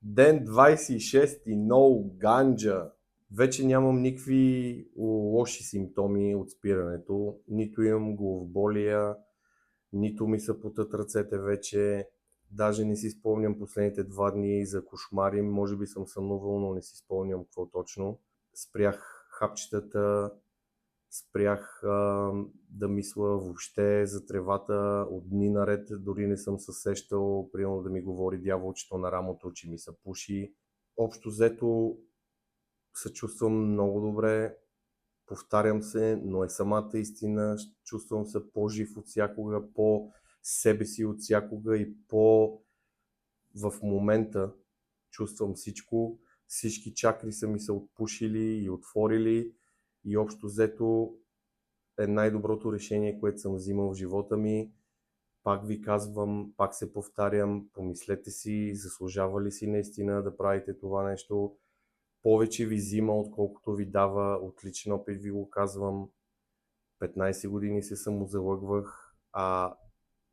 Ден 26, no ганджа. Вече нямам никакви лоши симптоми от спирането. Нито имам главоболия, нито ми се потат ръцете вече. Даже не си спомням последните 2 дни за кошмари. Може би съм сънувал, но не си спомням какво точно. Спрях хапчетата, спрях да мисля въобще за тревата от дни наред, дори не съм се сещал, примерно да ми говори дяволчето на рамото, че ми се пуши. Общо взето се чувствам много добре, повтарям се, но е самата истина, чувствам се по-жив от всякога, по-себе си от всякога и в момента чувствам всички чакри са ми се отпушили и отворили и общо взето е най-доброто решение, което съм взимал в живота ми. Пак ви казвам, пак се повтарям, помислете си, заслужава ли си наистина да правите това нещо. Повече ви взима, отколкото ви дава, от личен опит ви го казвам. 15 години се самозалъгвах, а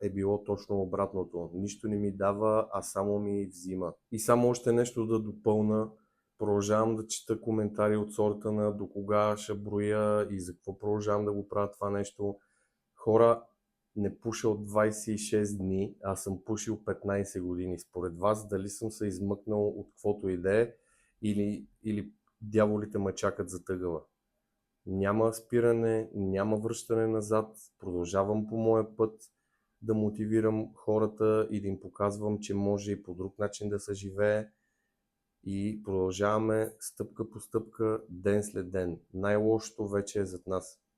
е било точно обратното. Нищо не ми дава, а само ми взима. И само още нещо да допълна. Продължавам да чета коментари от сорта на до кога ще броя и за какво продължавам да го правя това нещо. Хора, не пуша от 26 дни, аз съм пушил 15 години. Според вас дали съм се измъкнал от каквото и да е или дяволите ме чакат за тъгъла? Няма спиране, няма връщане назад, продължавам по моя път да мотивирам хората и да им показвам, че може и по друг начин да се живее и продължаваме стъпка по стъпка, ден след ден. Най-лошото вече е зад нас.